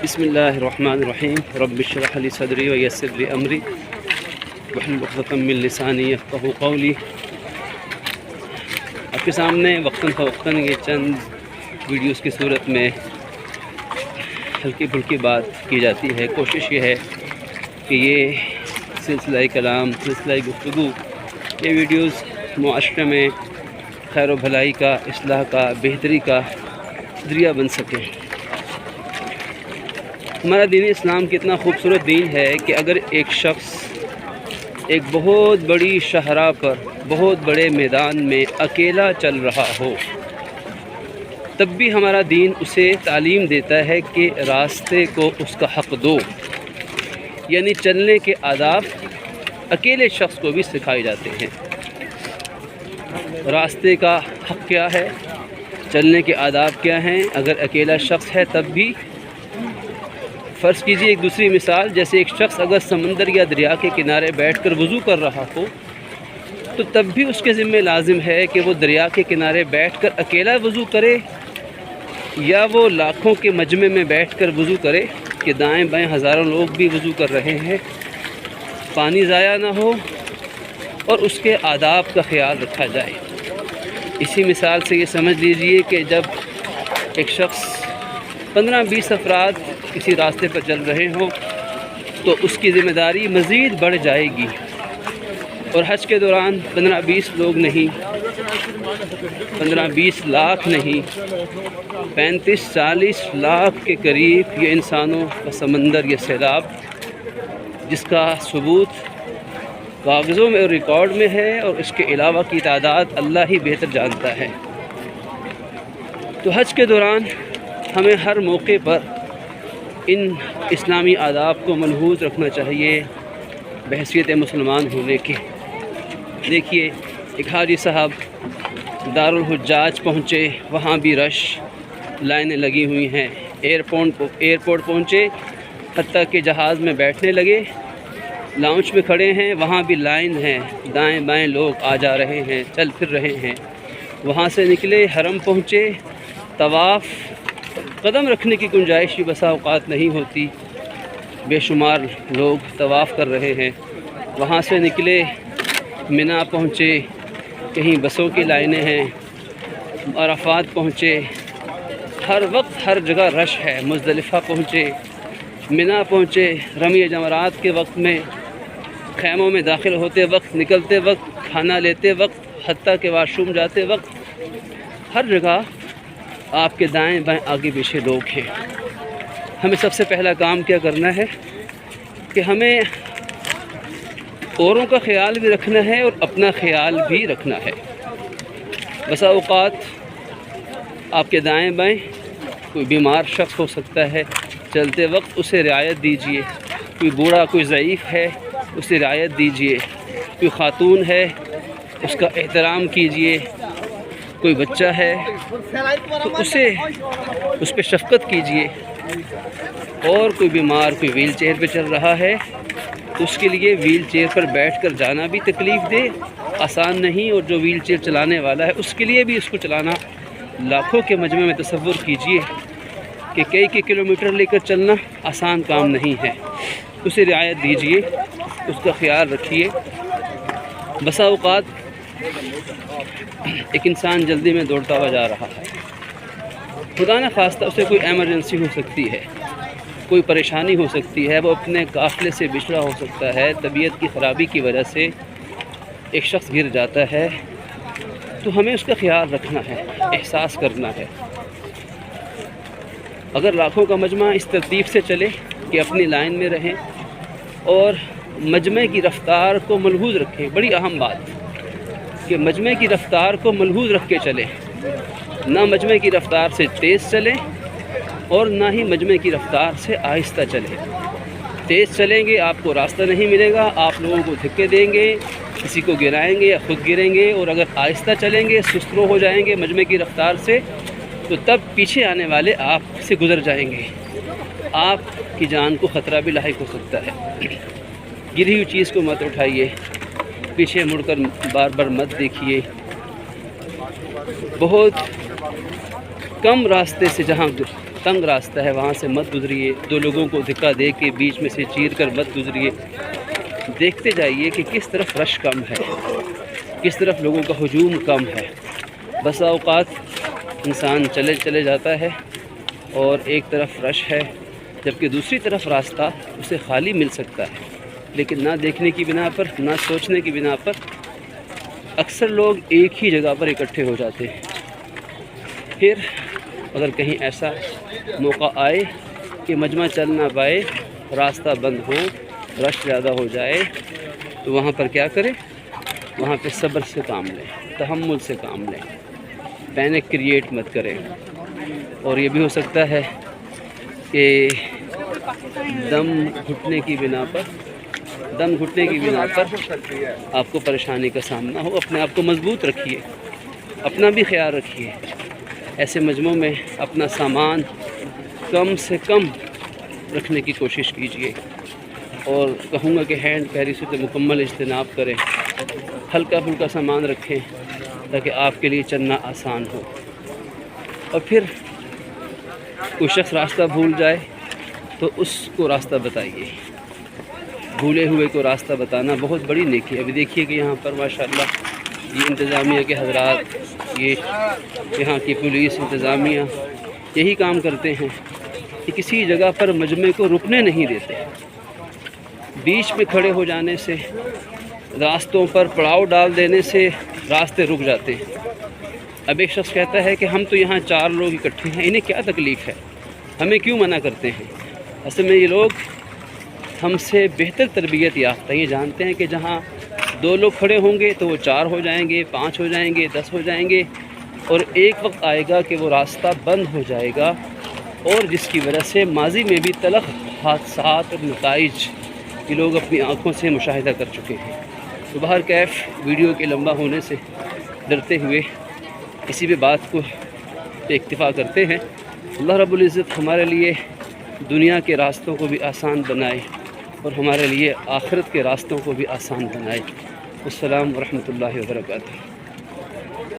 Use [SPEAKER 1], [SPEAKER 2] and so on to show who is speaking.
[SPEAKER 1] بسم اللہ الرحمن الرحیم رب اشرح لی صدری ویسر لی امری واحلل عقدۃ من لسانی یفقہوا قولی۔ آپ کے سامنے وقتاً فوقتاً یہ چند ویڈیوز کی صورت میں ہلکی پھلکی بات کی جاتی ہے۔ کوشش یہ ہے کہ یہ سلسلہ کلام، سلسلہ گفتگو، یہ ویڈیوز معاشرے میں خیر و بھلائی کا، اصلاح کا، بہتری کا ذریعہ بن سکیں۔ ہمارا دین اسلام کتنا خوبصورت دین ہے کہ اگر ایک شخص ایک بہت بڑی شاہراہ پر، بہت بڑے میدان میں اکیلا چل رہا ہو، تب بھی ہمارا دین اسے تعلیم دیتا ہے کہ راستے کو اس کا حق دو، یعنی چلنے کے آداب اکیلے شخص کو بھی سکھائے جاتے ہیں۔ راستے کا حق کیا ہے، چلنے کے آداب کیا ہیں۔ اگر اکیلا شخص ہے تب بھی فرض کیجیے ایک دوسری مثال، جیسے ایک شخص اگر سمندر یا دریا کے کنارے بیٹھ کر وضو کر رہا ہو تو تب بھی اس کے ذمہ لازم ہے کہ وہ دریا کے کنارے بیٹھ کر اکیلا وضو کرے یا وہ لاکھوں کے مجمع میں بیٹھ کر وضو کرے کہ دائیں بائیں ہزاروں لوگ بھی وضو کر رہے ہیں، پانی ضائع نہ ہو اور اس کے آداب کا خیال رکھا جائے۔ اسی مثال سے یہ سمجھ لیجئے کہ جب ایک شخص 15-20 افراد کسی راستے پر چل رہے ہوں تو اس کی ذمہ داری مزید بڑھ جائے گی، اور حج کے دوران 15-20 لوگ نہیں، 15-20 لاکھ نہیں، 35-40 لاکھ کے قریب یہ انسانوں کا سمندر، یہ سیلاب جس کا ثبوت کاغذوں میں اور ریکارڈ میں ہے، اور اس کے علاوہ کی تعداد اللہ ہی بہتر جانتا ہے۔ تو حج کے دوران ہمیں ہر موقع پر ان اسلامی آداب کو ملحوظ رکھنا چاہیے بحیثیت مسلمان ہونے کے۔ دیکھیے ایک حاجی صاحب دارالحجاج پہنچے، وہاں بھی رش، لائنیں لگی ہوئی ہیں۔ ایئرپورٹ پہنچے، حتیٰ کہ جہاز میں بیٹھنے لگے، لاؤنج میں کھڑے ہیں، وہاں بھی لائن ہے، دائیں بائیں لوگ آ جا رہے ہیں، چل پھر رہے ہیں۔ وہاں سے نکلے، حرم پہنچے، طواف، قدم رکھنے کی گنجائش بھی بسا اوقات نہیں ہوتی، بے شمار لوگ طواف کر رہے ہیں۔ وہاں سے نکلے، منا پہنچے، کہیں بسوں کی لائنیں ہیں، عرفات پہنچے، ہر وقت ہر جگہ رش ہے۔ مزدلفہ پہنچے، منا پہنچے، رمی جمرات کے وقت میں، خیموں میں داخل ہوتے وقت، نکلتے وقت، کھانا لیتے وقت، حتیٰ کہ واش روم جاتے وقت، ہر جگہ آپ کے دائیں بائیں آگے پیچھے لوگ ہیں۔ ہمیں سب سے پہلا کام کیا کرنا ہے کہ ہمیں اوروں کا خیال بھی رکھنا ہے اور اپنا خیال بھی رکھنا ہے۔ بسا اوقات آپ کے دائیں بائیں کوئی بیمار شخص ہو سکتا ہے، چلتے وقت اسے رعایت دیجیے۔ کوئی بوڑھا، کوئی ضعیف ہے، اسے رعایت دیجیے۔ کوئی خاتون ہے، اس کا احترام کیجیے۔ کوئی بچہ ہے تو اس پہ شفقت کیجیے۔ اور کوئی بیمار، کوئی ویل چیئر پہ چل رہا ہے تو اس کے لیے ویل چیئر پر بیٹھ کر جانا بھی تکلیف دہ آسان نہیں، اور جو ویل چیئر چلانے والا ہے اس کے لیے بھی اس کو چلانا لاکھوں کے مجمع میں تصور کیجیے کہ کئی کلومیٹر لے کر چلنا آسان کام نہیں ہے۔ اسے رعایت دیجیے، اس کا خیال رکھیے۔ بسا اوقات ایک انسان جلدی میں دوڑتا ہوا جا رہا ہے، خدا نہ خواستہ اسے کوئی ایمرجنسی ہو سکتی ہے، کوئی پریشانی ہو سکتی ہے، وہ اپنے قافلے سے بچھڑا ہو سکتا ہے، طبیعت کی خرابی کی وجہ سے ایک شخص گر جاتا ہے، تو ہمیں اس کا خیال رکھنا ہے، احساس کرنا ہے۔ اگر لاکھوں کا مجمع اس ترتیب سے چلے کہ اپنی لائن میں رہیں اور مجمع کی رفتار کو ملحوظ رکھیں، بڑی اہم بات کہ مجمع کی رفتار کو ملحوظ رکھ کے چلیں، نہ مجمع کی رفتار سے تیز چلیں اور نہ ہی مجمع کی رفتار سے آہستہ چلیں۔ تیز چلیں گے آپ کو راستہ نہیں ملے گا، آپ لوگوں کو دھکے دیں گے، کسی کو گرائیں گے یا خود گریں گے، اور اگر آہستہ چلیں گے، سسترو ہو جائیں گے مجمع کی رفتار سے، تو تب پیچھے آنے والے آپ سے گزر جائیں گے، آپ کی جان کو خطرہ بھی لاحق ہو سکتا ہے۔ گری ہوئی چیز کو مت اٹھائیے، پیچھے مڑ کر بار بار مت دیکھیے۔ بہت کم راستے سے جہاں تنگ راستہ ہے وہاں سے مت گزریے، دو لوگوں کو دھکا دے کے بیچ میں سے چیر کر مت گزریے۔ دیکھتے جائیے کہ کس طرف رش کم ہے، کس طرف لوگوں کا ہجوم کم ہے۔ بس اوقات انسان چلے جاتا ہے اور ایک طرف رش ہے جبکہ دوسری طرف راستہ اسے خالی مل سکتا ہے، لیکن نہ دیکھنے کی بنا پر، نہ سوچنے کی بنا پر اکثر لوگ ایک ہی جگہ پر اکٹھے ہو جاتے ہیں۔ پھر اگر کہیں ایسا موقع آئے کہ مجمع چل نہ پائے، راستہ بند ہو، رش زیادہ ہو جائے، تو وہاں پر کیا کریں؟ وہاں پہ صبر سے کام لیں، تحمل سے کام لیں، پینک کریٹ مت کریں۔ اور یہ بھی ہو سکتا ہے کہ دم گھٹنے کی بنا پر آپ کو پریشانی کا سامنا ہو۔ اپنے آپ کو مضبوط رکھیے، اپنا بھی خیال رکھیے۔ ایسے مجموعوں میں اپنا سامان کم سے کم رکھنے کی کوشش کیجیے، اور کہوں گا کہ ہینڈ کیری سے مکمل اجتناب کریں، ہلکا پھلکا سامان رکھیں تاکہ آپ کے لیے چلنا آسان ہو۔ اور پھر کوئی شخص راستہ بھول جائے تو اس کو راستہ بتائیے۔ بھولے ہوئے کو راستہ بتانا بہت بڑی نیکی ہے۔ ابھی دیکھیے کہ یہاں پر ماشاءاللہ یہ انتظامیہ کے حضرات، یہ یہاں کی پولیس انتظامیہ یہی کام کرتے ہیں کہ کسی جگہ پر مجمع کو رکنے نہیں دیتے، بیچ میں کھڑے ہو جانے سے، راستوں پر پڑاؤ ڈال دینے سے راستے رک جاتے ہیں۔ اب ایک شخص کہتا ہے کہ ہم تو یہاں 4 لوگ اکٹھے ہیں، انہیں کیا تکلیف ہے، ہمیں کیوں منع کرتے ہیں؟ اصل میں یہ لوگ ہم سے بہتر تربیت یافتہ، یہ جانتے ہیں کہ جہاں 2 لوگ کھڑے ہوں گے تو وہ 4 ہو جائیں گے، 5 ہو جائیں گے، 10 ہو جائیں گے، اور ایک وقت آئے گا کہ وہ راستہ بند ہو جائے گا، اور جس کی وجہ سے ماضی میں بھی تلخ حادثات اور نتائج یہ لوگ اپنی آنکھوں سے مشاہدہ کر چکے ہیں۔ تو بہرکیف ویڈیو کے لمبا ہونے سے ڈرتے ہوئے اسی بھی بات کو اکتفا کرتے ہیں۔ اللہ رب العزت ہمارے لیے دنیا کے راستوں کو بھی آسان بنائے اور ہمارے لیے آخرت کے راستوں کو بھی آسان بنائے۔ السلام ورحمۃ اللہ وبرکاتہ۔